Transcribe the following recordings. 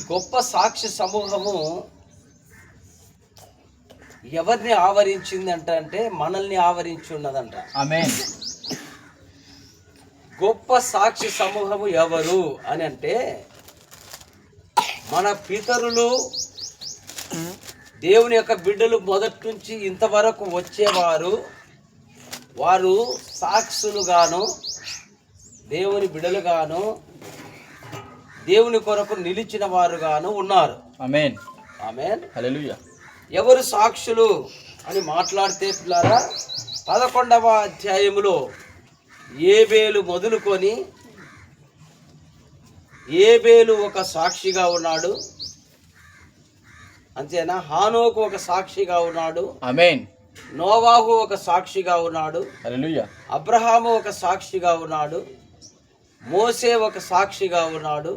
గొప్ప సాక్షి సమూహము ఎవరిని ఆవరించింది అంటే మనల్ని ఆవరించి ఉన్నదంట. ఆమేన్. గొప్ప సాక్షి సమూహము ఎవరు అని అంటే మన పితరులు, దేవుని యొక్క బిడ్డలు మొదటి నుంచి ఇంతవరకు వచ్చేవారు, వారు సాక్షులుగాను దేవుని బిడ్డలుగాను దేవుని కొరకు నిలిచిన వారుగాను ఉన్నారు. ఆమేన్. ఆమేన్. హల్లెలూయా. ఎవరు సాక్షులు అని మాట్లాడితే పిల్లారా 11వ అధ్యాయములో ఏబేలు మొదలుకొని ఏబేలు ఒక సాక్షిగా ఉన్నాడు, అంతేనా? హానోకు ఒక సాక్షిగా ఉన్నాడు. ఆమేన్. నోవాహు ఒక సాక్షిగా ఉన్నాడు. హల్లెలూయా. అబ్రహాము ఒక సాక్షిగా ఉన్నాడు. మోసే ఒక సాక్షిగా ఉన్నాడు.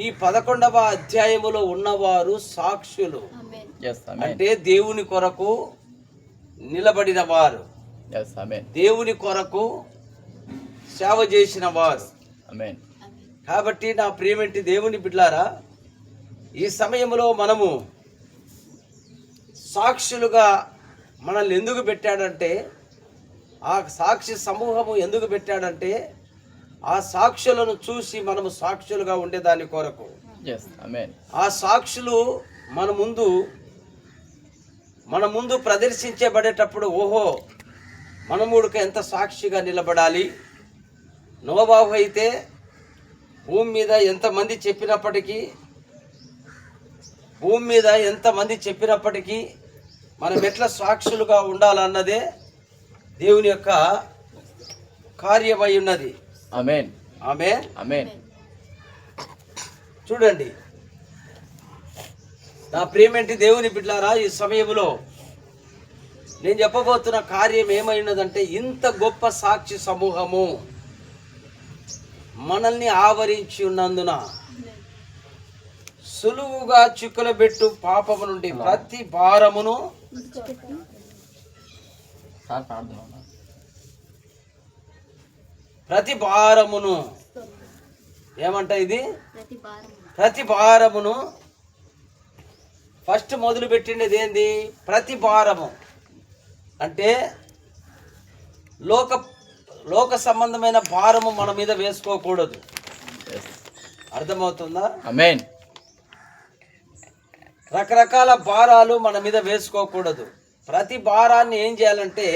ఈ 11వ అధ్యాయములో ఉన్నవారు సాక్షులు. అంటే దేవుని కొరకు నిలబడిన వారు, దేవుని కొరకు సేవ చేసిన వారు. కాబట్టి నా ప్రియమేంటి దేవుని బిడ్డలారా, ఈ సమయంలో మనము సాక్షులుగా మనల్ని ఎందుకు పెట్టాడంటే, ఆ సాక్షి సమూహము ఎందుకు పెట్టాడంటే ఆ సాక్షులను చూసి మనము సాక్షులుగా ఉండేదాని కొరకు. ఆ సాక్షులు మన ముందు ప్రదర్శించబడేటప్పుడు ఓహో మనముడికి ఎంత సాక్షిగా నిలబడాలి. నోవాహు అయితే భూమి మీద ఎంతమంది చెప్పినప్పటికీ మనం ఎట్లా సాక్షులుగా ఉండాలన్నదే దేవుని యొక్క కార్యమై ఉన్నది. ఆమేన్. ఆమేన్. ఆమేన్. చూడండి నా ప్రియమేంటి దేవుని బిడ్డలారా, ఈ సమయంలో నేను చెప్పబోతున్న కార్యం ఏమైనదంటే, ఇంత గొప్ప సాక్షి సమూహము మనల్ని ఆవరించి ఉన్నందున సులువుగా చిక్కులబెట్టు పాపము నుండి ప్రతి భారమును ఏమంట ఇది? ప్రతి భారమును. ఫస్ట్ మొదలు పెట్టిండేది ఏంది? ప్రతి భారము అంటే లోక సంబంధమైన భారము మన మీద వేసుకోకూడదు. అర్థమవుతుందా? ఆమేన్. రకరకాల భారాలు మన మీద వేసుకోకూడదు. ప్రతి భారాన్ని ఏం చేయాలంటే,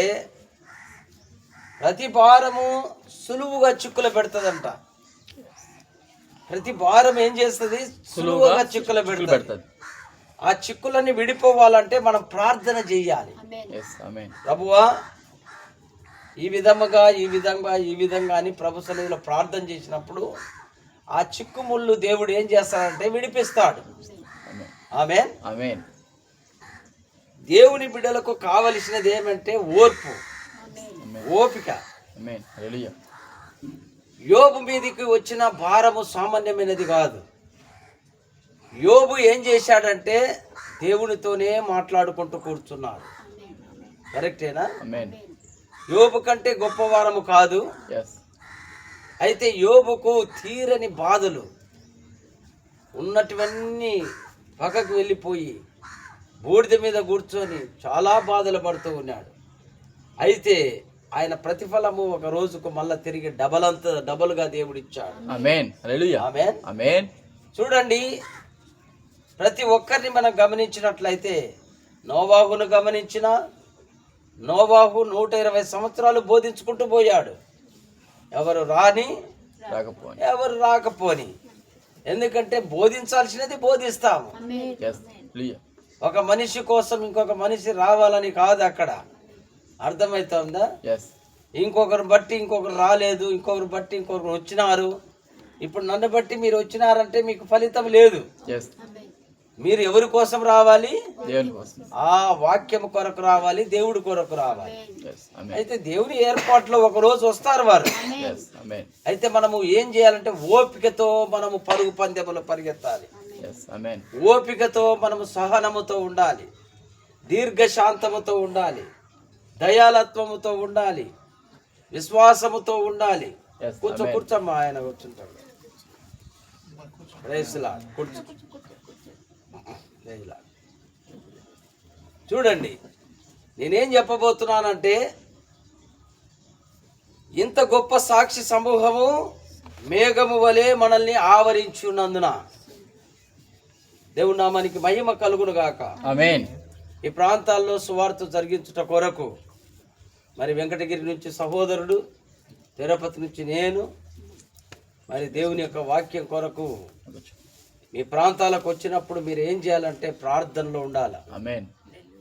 ప్రతి భారము సులువుగా చిక్కులు పెడుతుందంట. ప్రతి భారం ఏం చేస్తుంది? సులువుగా చిక్కులు పెడుతుంది. ఆ చిక్కులన్నీ విడిపోవాలంటే మనం ప్రార్థన చేయాలి. ప్రభువా ఈ విధంగా అని ప్రభు సన్నిధిలో ప్రార్థన చేసినప్పుడు ఆ చిక్కుముళ్ళు దేవుడు ఏం చేస్తాడంటే విడిపిస్తాడు. ఆమేన్. ఆమేన్. దేవుని బిడ్డలకు కావలసినది ఏమంటే ఓర్పు, ఓపిక. ఆమేన్. హల్లెలూయా. యోబు మీదికి వచ్చిన భారము సామాన్యమైనది కాదు. యోబు ఏం చేశాడంటే దేవునితోనే మాట్లాడుకుంటూ కూర్చున్నాడు. కరెక్టేనా? ఆమేన్. యోబు కంటే గొప్పవారము కాదు. అయితే యోబుకు తీరని బాధలు ఉన్నటువన్నీ పక్కకు వెళ్ళిపోయి బూడిద మీద కూర్చొని చాలా బాధలు పడుతూ ఉన్నాడు. అయితే ఆయన ప్రతిఫలము ఒక రోజుకు మళ్ళా తిరిగి డబల్గా దేవుడు ఇచ్చాడు. ఆమేన్. హల్లెలూయా. ఆమేన్. ఆమేన్. చూడండి, ప్రతి ఒక్కరిని మనం గమనించినట్లయితే నోవాహును గమనించిన, నోవాహు 120 సంవత్సరాలు బోధించుకుంటూ పోయాడు. ఎవరు రాకపోని. ఎందుకంటే బోధించాల్సినది బోధిస్తాము. ఒక మనిషి కోసం ఇంకొక మనిషి రావాలని కాదు అక్కడ. అర్థమవుతుందా? ఇంకొకరు బట్టి ఇంకొకరు రాలేదు, ఇంకొకరు బట్టి ఇంకొకరు వచ్చినారు. ఇప్పుడు నన్ను బట్టి మీరు వచ్చినారంటే మీకు ఫలితం లేదు. మీరు ఎవరి కోసం రావాలి? ఆ వాక్యం కొరకు రావాలి, దేవుడి కొరకు రావాలి. అయితే దేవుని ఏర్పాట్లో ఒక రోజు వస్తారు వారు. అయితే మనము ఏం చేయాలంటే ఓపికతో మనము పరుగు పందెములు పరిగెత్తాలి. ఓపికతో మనము సహనముతో ఉండాలి, దీర్ఘశాంతముతో ఉండాలి, దయాలత్వముతో ఉండాలి, విశ్వాసముతో ఉండాలి. కూర్చోమ్మా, ఆయన కూర్చుంటాడు. కూర్చో. చూడండి, నేనేం చెప్పబోతున్నానంటే, ఇంత గొప్ప సాక్షి సమూహము మేఘము వలె మనల్ని ఆవరించున్నందున దేవుని నామానికి మహిమ కలుగును గాక. ఆమేన్. ఈ ప్రాంతాల్లో సువార్త జరిగించుట కొరకు మరి వెంకటగిరి నుంచి సహోదరుడు, తిరుపతి నుంచి నేను, మరి దేవుని యొక్క వాక్యం కొరకు మీ ప్రాంతాలకు వచ్చినప్పుడు మీరు ఏం చేయాలంటే ప్రార్థనలో ఉండాలి. ఆమేన్.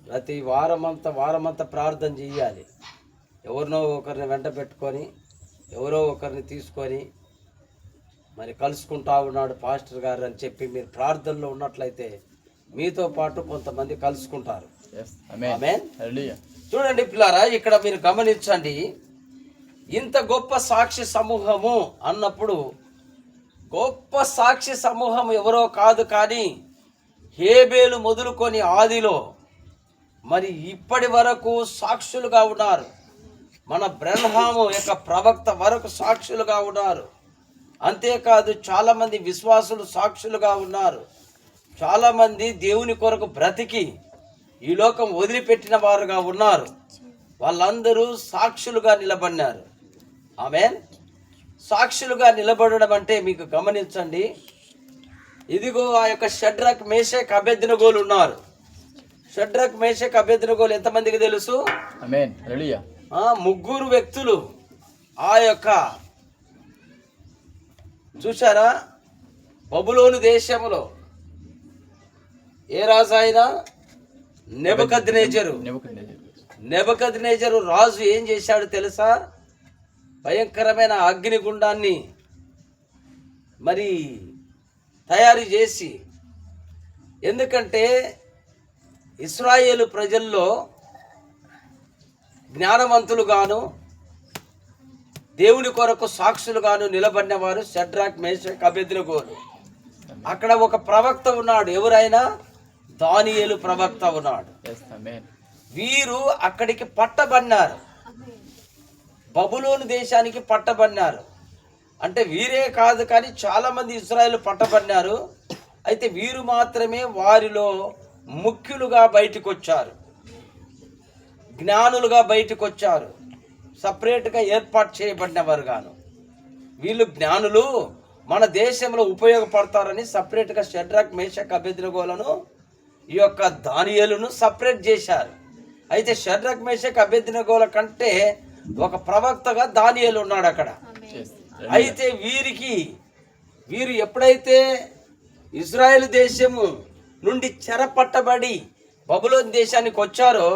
ప్రతి వారమంతా ప్రార్థన చేయాలి. ఎవరినో ఒకరిని వెంట పెట్టుకొని ఎవరో ఒకరిని తీసుకొని మరి కలుసుకుంటా ఉన్నాడు పాస్టర్ గారు అని చెప్పి మీరు ప్రార్థనలో ఉన్నట్లయితే మీతో పాటు కొంతమంది కలుసుకుంటారు. ఆమేన్. చూడండి పిల్లారా, ఇక్కడ మీరు గమనించండి, ఇంత గొప్ప సాక్షి సమూహము అన్నప్పుడు గొప్ప సాక్షి సమూహం ఎవరో కాదు, కానీ హేబేలు మొదలుకొని ఆదిలో మరి ఇప్పటి వరకు సాక్షులుగా ఉన్నారు. మన బ్రహ్మాము యొక్క ప్రవక్త వరకు సాక్షులుగా ఉన్నారు. అంతేకాదు చాలామంది విశ్వాసులు సాక్షులుగా ఉన్నారు. చాలామంది దేవుని కొరకు బ్రతికి ఈ లోకం వదిలిపెట్టిన వారుగా ఉన్నారు. వాళ్ళందరూ సాక్షులుగా నిలబడినారు. ఆమేన్. సాక్షులుగా నిలబడడం అంటే మీకు గమనించండి, ఇదిగో ఆ యొక్క షడ్రక్, మేషక్, అబేద్నెగోలు ఉన్నారు. షడ్రక్, మేషక్, అబేద్నెగోలు ఎంతమందికి తెలుసు? ఆమేన్. హల్లెలూయా. ముగ్గురు వ్యక్తులు ఆ యొక్క చూశారా, బబులోను దేశంలో ఏ రాజు అయినా నెబుకద్నెజరు రాజు ఏం చేశాడు తెలుసా? భయంకరమైన అగ్నిగుండాన్ని మరి తయారు చేసి, ఎందుకంటే ఇశ్రాయేలు ప్రజల్లో జ్ఞానవంతులుగాను దేవుని కొరకు సాక్షులుగాను నిలబడిన వారు షడ్రక్, మేషక్, అబేద్నెగోలు. అక్కడ ఒక ప్రవక్త ఉన్నాడు. ఎవరైనా? దానియేలు ప్రవక్త ఉన్నాడు. వీరు అక్కడికి పట్టబడినారు, బబులోను దేశానికి పట్టబడినారు. అంటే వీరే కాదు, కానీ చాలా మంది ఇశ్రాయేలు పట్టబడినారు. అయితే వీరు మాత్రమే వారిలో ముఖ్యులుగా బయటకు వచ్చారు, జ్ఞానులుగా బయటకు వచ్చారు, సపరేట్గా ఏర్పాటు చేయబడినవారు గాను. వీళ్ళు జ్ఞానులు మన దేశంలో ఉపయోగపడతారని సపరేట్గా షడ్రక్, మేషక్, అబేద్నెగోలను ఈ యొక్క దానియేలును సపరేట్ చేశారు. అయితే షడ్రక్, మేషక్, అబేద్నెగోల కంటే ఒక ప్రవక్తగా దానియేలు ఉన్నాడు అక్కడ. అయితే వీరు ఎప్పుడైతే ఇజ్రాయెల్ దేశము నుండి చెరపట్టబడి బబులోను దేశానికి వచ్చారో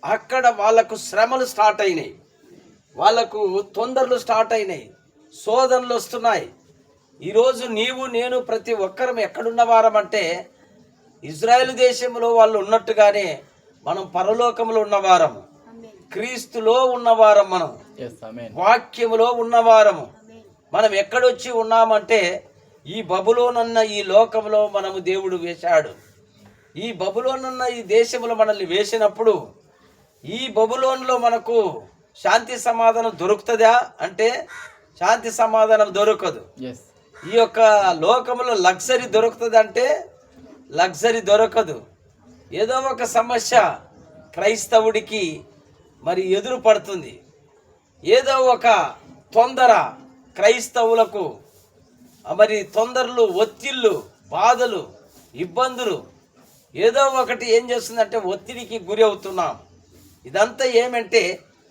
అక్కడ వాళ్లకు శ్రమలు స్టార్ట్ అయినాయి, వాళ్లకు తొందరలు స్టార్ట్ అయినాయి, శోధనలు వస్తున్నాయి. ఈరోజు నీవు నేను ప్రతి ఒక్కరం ఎక్కడున్న వారం అంటే ఇజ్రాయెల్ దేశంలో వాళ్ళు ఉన్నట్టుగానే మనం పరలోకంలో ఉన్నవారము, క్రీస్తులో ఉన్నవారం, మనం వాక్యములో ఉన్నవారము. మనం ఎక్కడొచ్చి ఉన్నామంటే ఈ బబులోనున్న ఈ లోకంలో మనము దేవుడు వేశాడు. ఈ బబులోనున్న ఈ దేశంలో మనల్ని వేసినప్పుడు ఈ బబులోనులో మనకు శాంతి సమాధానం దొరుకుతుందా అంటే శాంతి సమాధానం దొరకదు. ఈ యొక్క లోకంలో లగ్జరీ దొరుకుతుంది అంటే లగ్జరీ దొరకదు. ఏదో ఒక సమస్య క్రైస్తవుడికి మరి ఎదురు పడుతుంది, ఏదో ఒక తొందర క్రైస్తవులకు మరి తొందరలు, ఒత్తిళ్ళు, బాధలు, ఇబ్బందులు, ఏదో ఒకటి ఏం చేస్తుందంటే ఒత్తిడికి గురి అవుతున్నాం. ఇదంతా ఏమంటే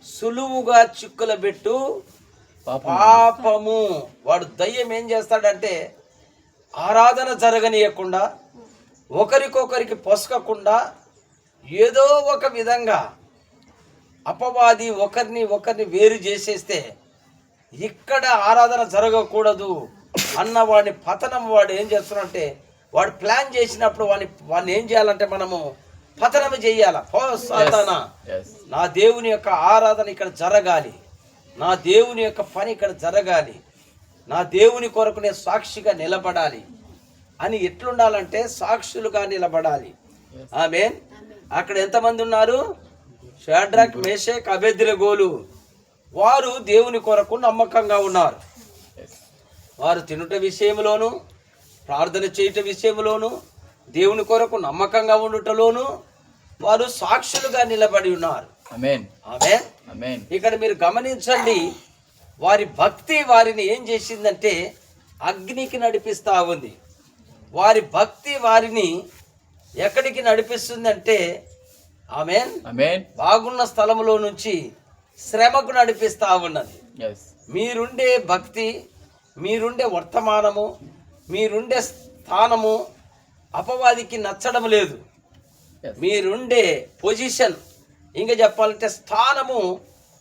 సులువుగా చిక్కుల పెట్టు పాపము. వాడు దయ్యం ఏం చేస్తాడంటే ఆరాధన జరగనీయకుండా, ఒకరికొకరికి పొసకకుండా, ఏదో ఒక విధంగా అపవాది ఒకరిని వేరు చేసేస్తే ఇక్కడ ఆరాధన జరగకూడదు అన్న వాడిని పతనం వాడు ఏం చేస్తున్నాడంటే వాడు ప్లాన్ చేసినప్పుడు వాడిని ఏం చేయాలంటే మనము పతనం చెయ్యాల. సాతానా, నా దేవుని యొక్క ఆరాధన ఇక్కడ జరగాలి, నా దేవుని యొక్క పని ఇక్కడ జరగాలి, నా దేవుని కొరకు నేను సాక్షిగా నిలబడాలి అని ఎట్లుండాలంటే సాక్షులుగా నిలబడాలి. ఆమేన్. అక్కడ ఎంతమంది ఉన్నారు? షడ్రక్, మేషక్, అబేద్నెగోలు. వారు దేవుని కొరకు నమ్మకంగా ఉన్నారు. వారు తినుట విషయంలోను, ప్రార్థన చేయట విషయంలోను, దేవుని కొరకు నమ్మకంగా ఉండుటలోను వారు సాక్షులుగా నిలబడి ఉన్నారు. ఆమేన్. ఆమేన్. ఆమేన్. ఇక్కడ మీరు గమనించండి, వారి భక్తి వారిని ఏం చేసిందంటే అగ్నికి నడిపిస్తా ఉంది. వారి భక్తి వారిని ఎక్కడికి నడిపిస్తుందంటే ఆమేన్, ఆమేన్. బాగున్న స్థలములో నుంచి శ్రమకు నడిపిస్తా ఉన్నది. yes మీరుండే భక్తి, మీరుండే వర్తమానము, మీరుండే స్థానము అపవాదికి నచ్చడం లేదు. yes మీరుండే పొజిషన్, ఇంకా చెప్పాలంటే స్థానము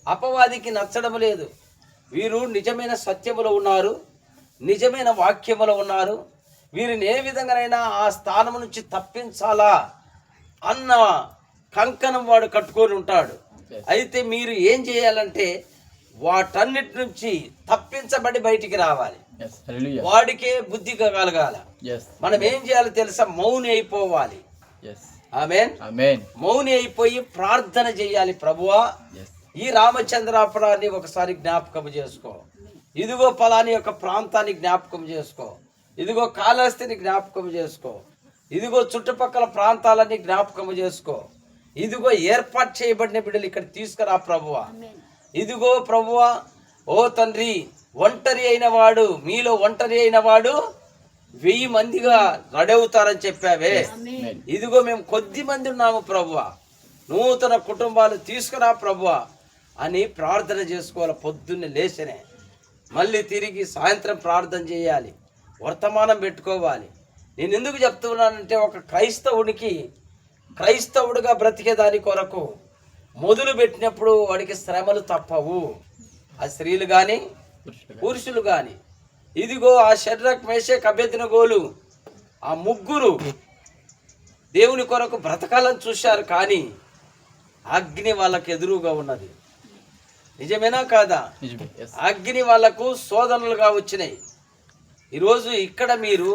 అపవాదికి నచ్చడం లేదు. వీరు నిజమైన సత్యములో ఉన్నారు, నిజమైన వాక్యములో ఉన్నారు. వీరిని ఏ విధంగానైనా ఆ స్థానం నుంచి తప్పించాలా అన్న కంకణం వాడు కట్టుకొని ఉంటాడు. అయితే మీరు ఏం చేయాలంటే వాటన్నిటి నుంచి తప్పించబడి బయటికి రావాలి. yes hallelujah వాడికే బుద్ధి కలగాల. yes మనం ఏం చేయాలో తెలుసా? మౌని అయిపోవాలి. yes ఆమేన్. ఆమేన్. మౌని అయిపోయి ప్రార్థన చేయాలి. ప్రభువా, yes ఈ రామచంద్రాపురాన్ని ఒకసారి జ్ఞాపకం చేసుకో, ఇదిగో పలాని యొక్క ప్రాంతాన్ని జ్ఞాపకం చేసుకో, ఇదిగో కాళహస్తిని జ్ఞాపకం చేసుకో, ఇదిగో చుట్టుపక్కల ప్రాంతాలన్నీ జ్ఞాపకం చేసుకో, ఇదిగో ఏర్పాటు చేయబడిన బిడ్డలు ఇక్కడ తీసుకురా ప్రభువా. ఇదిగో ప్రభువా, ఓ తండ్రి, ఒంటరి అయిన వాడు, మీలో ఒంటరి అయిన వాడు 1000 మందిగా రెడవుతారని చెప్పావే. ఇదిగో మేము కొద్ది మంది ఉన్నాము ప్రభువా, నూతన కుటుంబాలు తీసుకురా ప్రభువా అని ప్రార్థన చేసుకోవాలి. పొద్దున్నే లేచనే మళ్ళీ తిరిగి సాయంత్రం ప్రార్థన చేయాలి, వర్తమానం పెట్టుకోవాలి. నేను ఎందుకు చెప్తున్నానంటే ఒక క్రైస్తవుడిగా బ్రతికే దాని కొరకు మొదలు పెట్టినప్పుడు వాడికి శ్రమలు తప్పవు. ఆ స్త్రీలు కానీ పురుషులు కానీ. ఇదిగో ఆ షడ్రక్, మేషక్, అబేద్నెగోలు ఆ ముగ్గురు దేవుని కొరకు బ్రతకాలని చూశారు, కానీ అగ్ని వాళ్ళకు ఎదురుగా ఉన్నది. నిజమేనా కాదా? నిజమే. yes అగ్ని వాళ్లకు శోధనలుగా వచ్చినాయి. ఈరోజు ఇక్కడ మీరు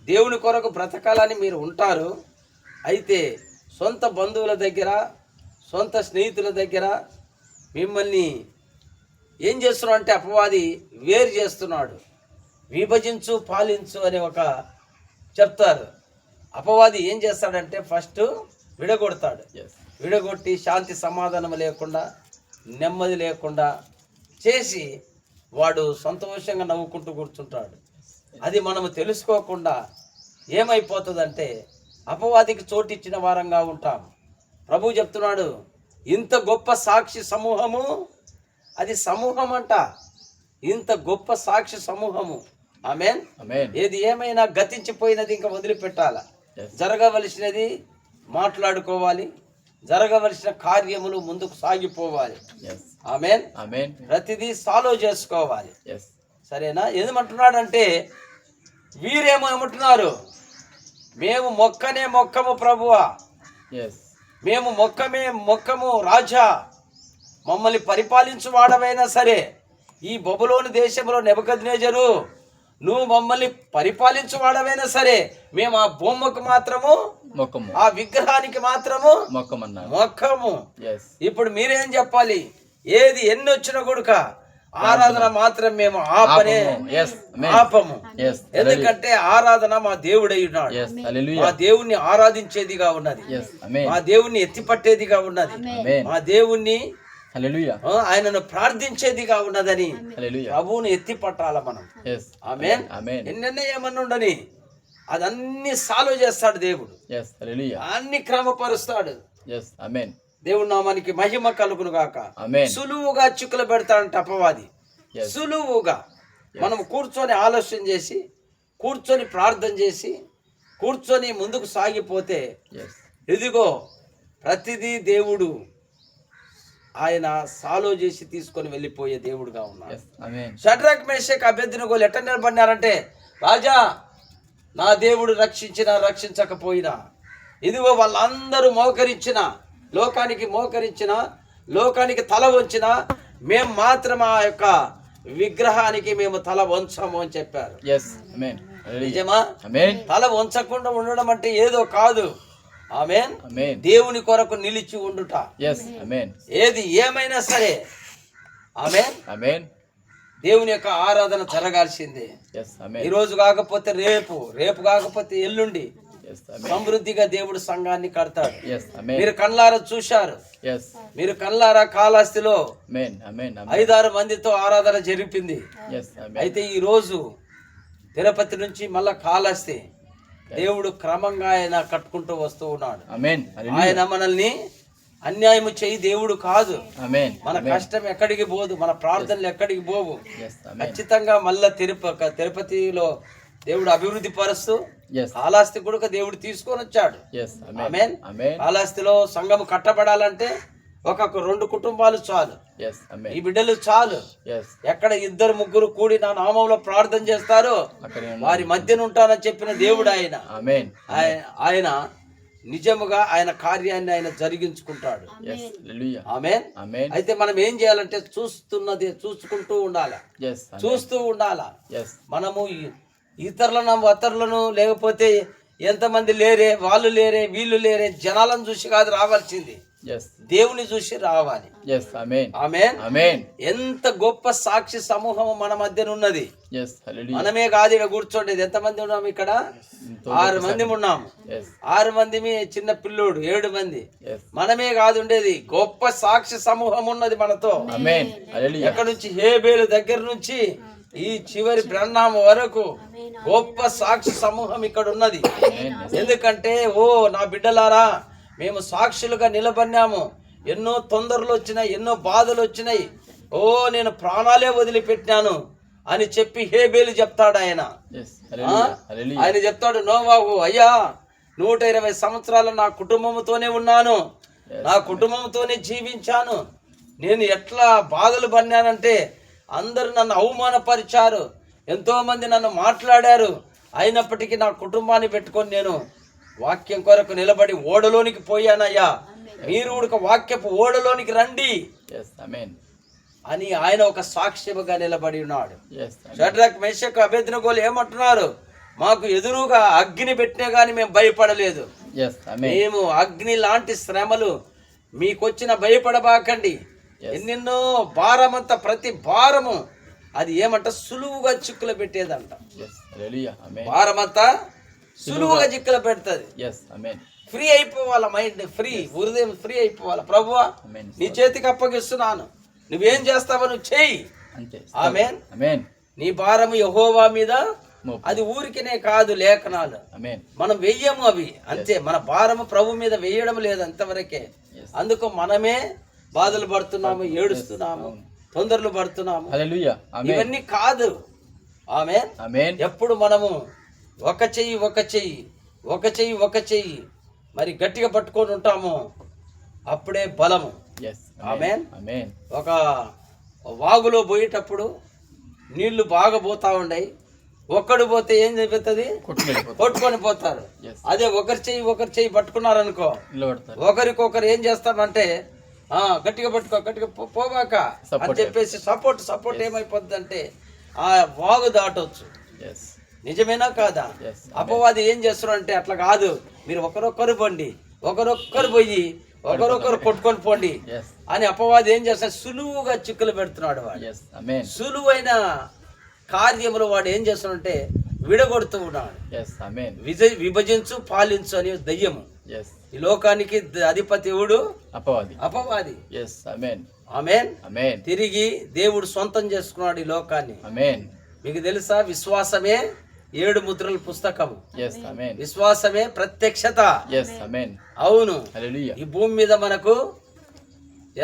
దేవుని కొరకు బ్రతకాలని మీరు ఉంటారు. అయితే సొంత బంధువుల దగ్గర, సొంత స్నేహితుల దగ్గర మిమ్మల్ని ఏం చేస్తున్నాడు అంటే అపవాది వేరు చేస్తున్నాడు. విభజించు పాలించు అని ఒక చెప్తారు. అపవాది ఏం చేస్తాడంటే ఫస్ట్ విడగొడతాడు. yes విడగొట్టి శాంతి సమాధానం లేకుండా, నెమ్మది లేకుండా చేసి వాడు సంతోషంగా నవ్వుకుంటూ కూర్చుంటాడు. అది మనము తెలుసుకోకుండా ఏమైపోతుందంటే అపవాదికి చోటిచ్చిన వారంగా ఉంటాం. ప్రభు చెప్తున్నాడు, ఇంత గొప్ప సాక్షి సమూహము, అది సమూహం అంట, ఇంత గొప్ప సాక్షి సమూహము. ఆమేన్. ఆమేన్. ఏది ఏమైనా గతించిపోయినది ఇంకా వదిలిపెట్టాల. yes జరగవలసినది మాట్లాడుకోవాలి, జరగవలసిన కార్యములు ముందుకు సాగిపోవాలి. yes ఆమేన్. ఆమేన్. ప్రతిదీ సాల్వ్ చేసుకోవాలి. yes సరేనా? ఏమంటున్నాడంటే వీరేమో ఏమంటున్నారు, మేము మొక్కము ప్రభువా, yes మేము మొక్కము రాజా, మమ్మల్ని పరిపాలించు వాడవైనా సరే, ఈ బబులోను దేశంలో నెబుకద్నెజరు నువ్వు మమ్మల్ని పరిపాలించు వాడవైనా సరే, మేము ఆ బొమ్మకు మాత్రము మొక్కము, ఆ విగ్రహానికి మాత్రము మొక్కమన్నారు. మొక్కము. yes ఇప్పుడు మీరేం చెప్పాలి? ఏది ఎన్ని వచ్చినా కూడక ఆరాధన మాత్రం మేము ఆపనే yes amen ఆపము. yes ఎందుకంటే ఆరాధన మా దేవుడై ఉన్నాడు. yes hallelujah మా దేవుణ్ణి ఆరాధించేదిగా ఉన్నది, yes amen మా దేవుణ్ణి ఎత్తిపట్టేదిగా ఉన్నది, amen మా దేవుణ్ణి hallelujah ఆయనను ప్రార్థించేదిగా ఉన్నదని hallelujah ప్రభువుని ఎత్తిపట్టాల మనం. yes ఆమేన్. amen ఎన్నెన్న ఏమన్నా ఉండని అదన్నీ సాల్వ్ చేస్తాడు దేవుడు, yes hallelujah అన్ని క్రమపరుస్తాడు. yes amen దేవుడి నామానికి మహిమ కలుగును గాక. amen సులువుగా చిక్కులు పెడతాడంట అపవాది. yes సులువుగా మనం కూర్చొని ఆలోచన చేసి, కూర్చొని ప్రార్థన చేసి, కూర్చొని ముందుకు సాగిపోతే yes ఇదిగో ప్రతిదీ దేవుడు ఆయన సాల్వ్ చేసి తీసుకొని వెళ్ళిపోయే దేవుడుగా ఉన్నాడు. yes amen షడ్రక్, మేషక్, అబేద్నెగోలు ఎట్ట నిలబడినారంటే, రాజా నా దేవుడు రక్షించకపోయినా, ఇదిగో వాళ్ళందరూ లోకానికి తల వంచిన, మేము మాత్రం ఆ యొక్క విగ్రహానికి మేము తల వంచము అని చెప్పారు. yes amen hallelujah నిజమా? amen తల వంచకుండా ఉండడం అంటే ఏదో కాదు. ఆమేన్. amen దేవుని కొరకు నిలిచి ఉండుట. yes amen ఏది ఏమైనా సరే ఆమేన్, amen దేవుని యొక్క ఆరాధన జరగాల్సిందే. yes amen ఈ రోజు కాకపోతే రేపు, రేపు కాకపోతే ఎల్లుండి, Yes, amen. సమృద్ధిగా దేవుడు సంఘాన్ని కడతాడు. Yes, amen. మీరు కళ్ళారా చూశారు. Yes, మీరు కళ్ళారా కాళహస్తిలో amen, amen, amen. 5-6 మందితో ఆరాధన జరిపింది. Yes, amen. అయితే ఈ రోజు తిరుపతి నుంచి మళ్ళా కాళహస్తి దేవుడు క్రమంగా ఆయన కట్టుకుంటూ వస్తూ ఉన్నాడు. Amen. Hallelujah. ఆయన మనల్ని అన్యాయము చేయి దేవుడు కాదు. Amen. మన కష్టం ఎక్కడికి పోదు, మన ప్రార్థనలు ఎక్కడికి పోవు. Yes, amen. ఖచ్చితంగా మళ్ళా తిరుపతిలో దేవుడు అభివృద్ధి పరుస్తూ Yes, కాళహస్తి కూడా దేవుడు తీసుకొని వచ్చాడు. yes, amen. ఆమేన్. Amen. కాళహస్తిలో సంఘం కట్టబడాలంటే ఒక 2 కుటుంబాలు చాలు, Yes, amen. ఈ బిడ్డలు చాలు. Yes, ఎక్కడ 2-3 కూడి నా నామంలో ప్రార్థన చేస్తారో అక్కడ వారి మధ్యన ఉంటానని చెప్పిన దేవుడు ఆయన. Amen. ఆయన నిజముగా ఆయన కార్యాన్ని ఆయన జరిగించుకుంటాడు. Yes, hallelujah. ఆమేన్. Amen. అయితే మనం ఏం చేయాలంటే చూసుకుంటూ ఉండాలి, Yes, amen. చూస్తూ ఉండాలా. Yes, మనము అతరులను లేకపోతే ఎంతమంది లేరే, వాళ్ళు లేరే, వీళ్ళు లేరే, జనాలను చూసి కాదు రావాల్సింది, yes, దేవుని చూసి రావాలి. yes, amen. ఆమేన్. Amen. ఎంత గొప్ప సాక్షి సమూహం మన మధ్యన ఉన్నది. Yes, hallelujah. మనమే కాదు ఇక్కడ కూర్చోండి. ఎంతమంది ఉన్నాము ఇక్కడ? 6 మంది ఉన్నాము. Yes, 6 మంది చిన్న పిల్లోడు 7 మంది. yes, మనమే కాదు ఉండేది, గొప్ప సాక్షి సమూహం ఉన్నది మనతో. amen. Hallelujah. ఎక్కడి నుంచి హేబేలు దగ్గర నుంచి ఈ చివరి బ్రహ్నామ వరకు గొప్ప సాక్షి సమూహం ఇక్కడ ఉన్నది. ఎందుకంటే నా బిడ్డలారా, మేము సాక్షులుగా నిలబడినాము. ఎన్నో తొందరలు వచ్చినాయి, ఎన్నో బాధలు వచ్చినాయి. నేను ప్రాణాలే వదిలిపెట్టినాను అని చెప్పి హేబేలు చెప్తాడు ఆయన. Yes, hallelujah. Hallelujah. ఆయన చెప్తాడు, నోవాహు, అయ్యా 120 సంవత్సరాలు నా కుటుంబంతోనే ఉన్నాను, నా కుటుంబంతోనే జీవించాను. నేను ఎట్లా బాధలు పడినానంటే అందరూ నన్ను అవమానపరిచారు, ఎంతో మంది నన్ను మాట్లాడారు. అయినప్పటికీ నా కుటుంబాన్ని పెట్టుకొని నేను వాక్యం కొరకు నిలబడి ఓడలోనికి పోయానయ్యా. మీరు ఒక వాక్యపు ఓడలోనికి రండి Yes, amen. అని ఆయన ఒక సాక్ష్యముగా నిలబడి ఉన్నాడు. Yes, amen. షడ్రక్ మేషక్ అబేద్నెగోలు ఏమంటున్నారు? మాకు ఎదురుగా అగ్ని పెట్టినా కానీ మేము భయపడలేదు. Yes, amen. మేము అగ్ని లాంటి శ్రమలు మీకొచ్చిన భయపడబాకండి. ఎన్నెన్నో భారమంతా, ప్రతి భారము అది ఏమంట సులువుగా చిక్కులు పెట్టేదంట. Yes, hallelujah. Amen. భారమంతా సులువుగా చిక్కులు పెడుతుంది. Yes, amen. ఫ్రీ అయిపోవాల, మైండ్ ఫ్రీ, హృదయం ఫ్రీ అయిపోవాలి. ప్రభువా, Amen. నీ చేతికి అప్పగిస్తున్నాను, నువ్వేం చేస్తావో నువ్వు చెయ్యి. అంతే. ఆమేన్. Amen. నీ భారము యెహోవా మీద, మోపు. అది ఊరికినే కాదు లేఖనాలు Amen. మనం వెయ్యము అవి, అంతే. మన భారము ప్రభు మీద వేయడం లేదు, అంతవరకే. Yes. అందుకు మనమే బాధలు పడుతున్నాము, ఏడుస్తున్నాము, తొందరలు పడుతున్నాము. Hallelujah. Amen. ఇవన్నీ కాదు. ఆమేన్. Amen. ఎప్పుడు మనము ఒక చెయ్యి మరి గట్టిగా పట్టుకొని ఉంటాము, అప్పుడే బలము. Yes. Amen. Amen. ఒక వాగులో పోయేటప్పుడు నీళ్లు బాగా పోతా ఉన్నాయి, ఒక్కడు పోతే ఏం చెబుతుంది? కొట్టుకొని పోతారు. Yes. అదే ఒకరి చెయ్యి పట్టుకున్నారనుకో, నిలబడతారు. ఒకరికొకరు ఏం చేస్తామంటే గట్టిగా పట్టుకో, గట్టిగా పోవాక అని చెప్పేసి సపోర్ట్ ఏమైపోద్ది అంటే ఆ వాగు దాటవచ్చు. Yes. నిజమేనా కాదా? Yes. అపవాది ఏం చేస్తున్నారు అంటే అట్లా కాదు, మీరు ఒకరొక్కరు పోండి, ఒకరొక్కరు పోయి ఒకరొకరు కొట్టుకొని పోండి Yes. అని అపవాది ఏం చేస్తాడు? సులువుగా చిక్కులు పెడుతున్నాడు వాడు. Yes. Amen. సులువైన కార్యములు వాడు ఏం చేస్తున్నాడంటే విడగొడుతూ ఉన్నాడు. Yes. Amen. విభజించు పాలించు అని దయ్యము. Yes. ఈ లోకానికి అధిపతి ఎవడు? అపవాది. Yes. Amen. ఆమేన్. Amen. తిరిగి దేవుడు సొంతం చేసుకున్నాడు ఈ లోకాన్ని. Amen. మీకు తెలుసా? విశ్వాసమే 7 ముద్రల పుస్తకము. Yes. Amen. విశ్వాసమే ప్రత్యక్షత. Yes. Amen. అవును. Hallelujah. ఈ భూమి మీద మనకు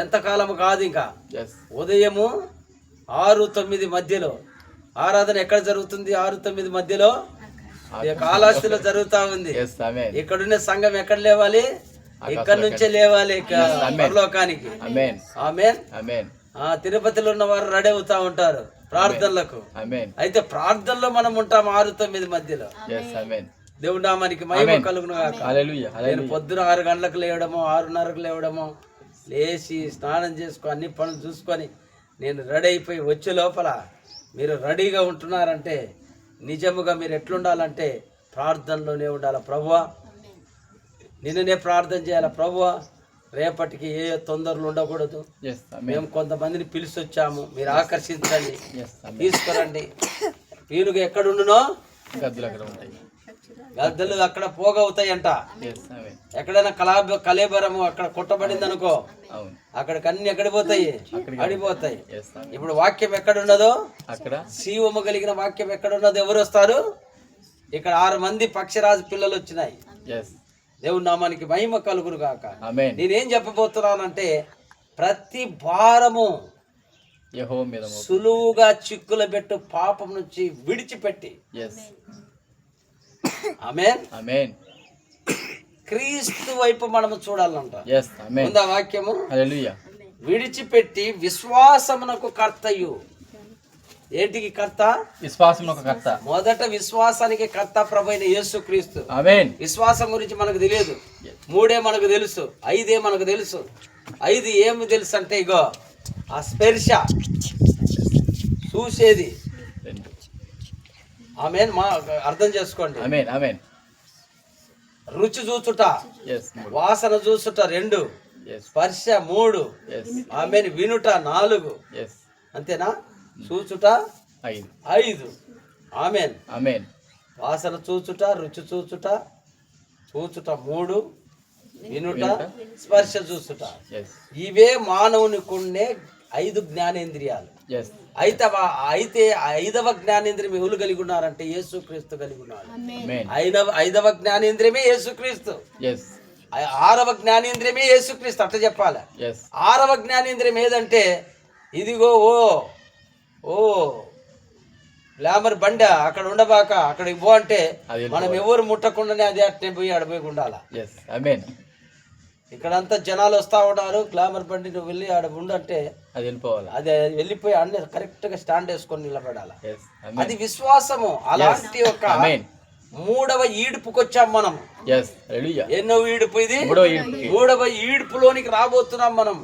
ఎంతకాలము కాదు, ఇంకా Yes. ఉదయము 6-9 మధ్యలో ఆరాధన ఎక్కడ జరుగుతుంది? 6-9 మధ్యలో కాళహస్తిలో జరుగుతా ఉంది. Yes. Amen. ఇక్కడున్న సంఘం ఎక్కడ లేవాలి? ఇక్కడ నుంచే లేవాలి పరలోకానికి. Amen. ఆమేన్. Amen. తిరుపతిలో ఉన్న వారు రెడీ అవుతా ఉంటారు ప్రార్థనలకు. Amen. అయితే ప్రార్థనలో మనం ఉంటాం 6-9 మధ్యలో. Yes. Amen. దేవుడి నామానికి మహిమ కలుగును గాక. Hallelujah. నేను పొద్దున 6 గంటలకు లేవడమో 6:30కు లేవడమో, లేచి స్నానం చేసుకొని అన్ని పనులు చూసుకొని నేను రెడీ అయిపోయి వచ్చే లోపల మీరు రెడీగా ఉంటున్నారంటే నిజముగా మీరు ఎట్లుండాలంటే ప్రార్థనలోనే ఉండాలి. ప్రభువా, నిన్ననే ప్రార్థన చేయాలి. ప్రభువా, రేపటికి ఏ తొందరలు ఉండకూడదు. Yes. Amen. మేము కొంతమందిని పిలిచి వచ్చాము, మీరు ఆకర్షించండి, Yes. Amen. తీసుకురండి. వీలుగా ఎక్కడుండునో గద్దులు అక్కడ ఉంటాయి. గద్దలు అక్కడ పోగవుతాయంట. Yes, amen. ఎక్కడైనా కలేబరము అక్కడ కొట్టబడింది అనుకో, అవును. అక్కడికి అన్ని ఎక్కడిపోతాయి, అడిపోతాయి. Yes, amen. ఇప్పుడు వాక్యం ఎక్కడున్నదో, అక్కడ జీవము కలిగిన వాక్యం ఎక్కడున్నదో ఎవరు వస్తారు? ఇక్కడ 6 మంది పక్షిరాజు పిల్లలు వచ్చినాయి. yes, దేవుని నామానికి మహిమ కలుగును గాక. amen. నేనేం చెప్పబోతున్నానంటే, ప్రతి భారము యెహోవా మీద మోపు. సులువుగా చిక్కుల పెట్టు పాపం నుంచి విడిచిపెట్టి, yes, ఆమేన్, amen. క్రీస్తు వైపు మనము చూడాలంట. yes, amen. ఉందా వాక్యము? hallelujah. విడిచిపెట్టి విశ్వాసమునకు కర్తయు. ఏంటికి కర్త? విశ్వాసం ఒక కర్త. మొదట విశ్వాసానికి కర్త ప్రభువైన యేసుక్రీస్తు. ఆమేన్. విశ్వాసం గురించి మనకు తెలియదు. 3 మనకు తెలుసు, 5 మనకు తెలుసు. 5 ఏమి తెలుసు అంటే, ఇగో ఆ స్పర్శ, చూసేది. ఆమేన్. మా అర్థం చేసుకోండి. ఆమేన్, ఆమేన్. రుచి చూచుట, yes, వాసన చూసుట 2, yes, స్పర్శ 3, yes, ఆమేన్, వినుట 4. yes, అంతేనా? చూచుట 5. ఆమేన్. ఆమేన్. వాసన చూచుట, రుచి చూచుట, చూచుట 3, వినుట, స్పర్శ చూచుట. yes, ఇవే మానవునికి ఉండే 5 జ్ఞానేంద్రియాలు. yes, అయితే 5వ జ్ఞానేంద్రియం ఎవరు కలిగి ఉన్నారంటే యేసుక్రీస్తు కలిగి ఉన్నారు. amen. 5వ జ్ఞానేంద్రియమే యేసుక్రీస్తు. yes, 6వ జ్ఞానేంద్రియమే యేసుక్రీస్తు. అట్లా చెప్పాలి. yes, 6వ జ్ఞానేంద్రియం ఏదంటే, ఇదిగో ఓ గ్లామర్ బండ అక్కడ ఉండబాక, అక్కడికి పో అంటే మనం ఎవరు ముట్టకుండానే అది అట్నే పోయి ఆడపోయి ఉండాలా. yes, amen. ఇక్కడంతా జనాలు వస్తా ఉన్నారు, గ్లామర్ బండి నువ్వు వెళ్ళి ఆడ ఉండంటే అది వెళ్ళిపోవాలి. అది వెళ్ళిపోయి అన్ని కరెక్ట్ గా స్టాండ్ వేసుకొని నిలబడాలి. yes, amen. అది విశ్వాసము. అలాంటి ఒక amen. 3వ ఈడుపుకి వచ్చాం మనం. yes, hallelujah. ఎన్నో ఈడుపు ఇది? 3వ ఈడుపు. 3వ ఈడుపులోనికి రాబోతున్నాం మనం.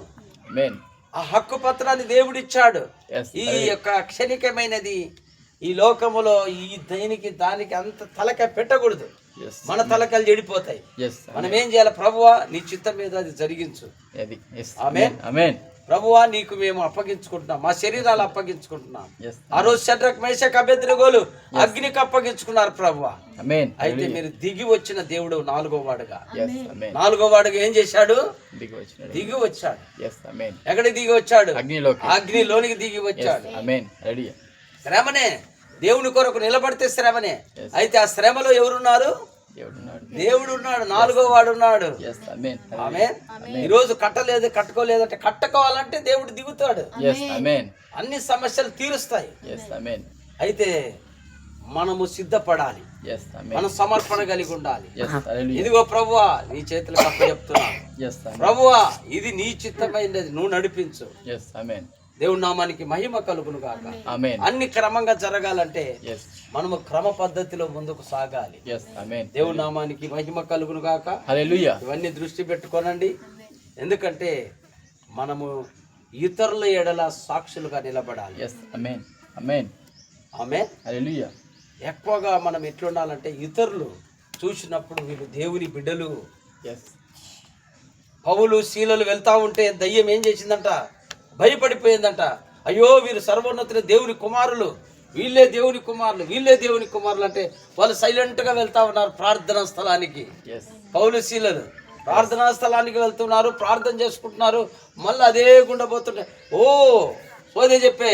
amen. ఆ హక్కు పత్రాన్ని దేవుడిచ్చాడు. yes, ఈ యొక్క క్షణికమైనది ఈ లోకములో ఈ దానికి అంత తలకాయ పెట్టకూడదు. yes, మన తలకాయలు చెడిపోతాయి. yes, మనం ఏం చేయాలి? ప్రభువా నీ చిత్తం మీద అది జరిగించు. అది yes, ఆమేన్. amen. ప్రభువా నీకు మేము అప్పగించుకుంటున్నాం, మా శరీరాలు అప్పగించుకుంటున్నాం. yes, ఆ రోజు షడ్రక్ మేషక్ అబేద్నెగోలు అగ్నికి అప్పగించుకున్నారు ప్రభువా. amen. అయితే మీరు దిగి వచ్చిన దేవుడు 4వ వాడుగా. yes, amen. 4వ వాడుగా ఏం చేశాడు? దిగి వచ్చినాడు. దిగి వచ్చాడు. yes, amen. ఎక్కడికి దిగి వచ్చాడు? అగ్నిలోకి. అగ్నిలోనికి దిగి వచ్చాడు. amen, hallelujah. శ్రమనే. దేవుని కొరకు నిలబడితే శ్రమనే. Yes. అయితే ఆ శ్రమలో ఎవరున్నారు? దేవుడు ఉన్నాడు. దేవుడు ఉన్నాడు. 4వ వాడు ఉన్నాడు. yes, amen. ఆమేన్. ఈ రోజు కట్టలేదు, కట్టుకోలేదంటే కట్టుకోవాలంటే దేవుడు దిగుతాడు. yes, amen. అన్ని సమస్యలు తీరుస్తాయి. yes, amen. అయితే మనము సిద్ధపడాలి. yes, amen. మనం సమర్పణ కలిగి ఉండాలి. yes, hallelujah. ఇదిగో ప్రభువా నీ చేతులకు అప్పచెప్తున్నా. yes, amen. ప్రభువా ఇది నీ చిత్తమైనది, నువ్వు నడిపించు. yes, amen. దేవుడి నామానికి మహిమ కలుగును గాక. amen. అన్ని క్రమంగా జరగాలంటే yes, మనము క్రమ పద్ధతిలో ముందుకు సాగాలి. yes, amen. దేవుడి నామానికి మహిమ కలుగును గాక. hallelujah. ఇవన్నీ దృష్టి పెట్టుకోనండి. ఎందుకంటే మనము ఇతరుల ఎడల సాక్షులుగా నిలబడాలి. yes, amen. amen. ఆమేన్. hallelujah. ఎక్కువగా మనం ఎట్లుండాలంటే, ఇతరులు చూసినప్పుడు వీళ్ళు దేవుని బిడ్డలు. yes, పౌలు శీలలు వెళ్తా ఉంటే దయ్యం ఏం చేసిందంట? భయపడిపోయిందంట. అయ్యో వీరు సర్వోన్నతుల దేవుని కుమారులు, వీళ్ళే దేవుని కుమారులు, వీళ్ళే దేవుని కుమారులు అంటే వాళ్ళు సైలెంట్ గా వెళ్తా ఉన్నారు ప్రార్థనా స్థలానికి. yes, పౌలు శీలలు ప్రార్థనా స్థలానికి వెళ్తున్నారు, ప్రార్థన చేసుకుంటున్నారు. మళ్ళీ అదే గుండా పోతుంటారు. సోదే చెప్పే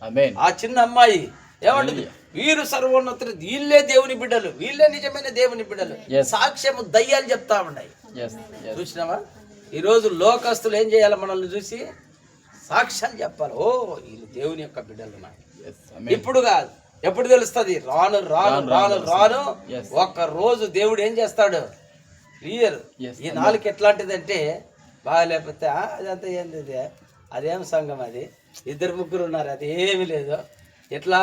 amen. ఆ చిన్న అమ్మాయి ఏమంటుంది? వీరు సర్వోన్నతులు, వీళ్ళే దేవుని బిడ్డలు, వీళ్ళే నిజమైన దేవుని బిడ్డలు. Yes. సాక్ష్యము దయ్యాలు చెప్తా ఉన్నాయి. yes, yes, చూసినావా? ఈరోజు లోకస్తులు ఏం చేయాలి? మనల్ని చూసి సాక్ష్యాలు చెప్పాలి. వీళ్ళు దేవుని యొక్క బిడ్డలు ఉన్నాయి. yes, amen. ఇప్పుడు కాదు, ఎప్పుడు తెలుస్తుంది? రాను రాను రాను రాను Yes. ఒక్క రోజు దేవుడు ఏం చేస్తాడు? క్లియర్. Yes, ఈ నాలుగు ఎట్లాంటిదంటే, బాగా లేకపోతే అదంతా ఏంది, అదేం సంఘం, అది 2-3 ఉన్నారు, అది ఏమి లేదు. ఎట్లా?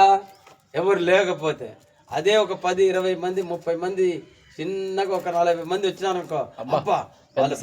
ఎవరు లేకపోతే అదే ఒక 10-20 మంది 30 మంది చిన్నగా ఒక 40 మంది వచ్చినారనుకో, అబ్బా వాళ్ళు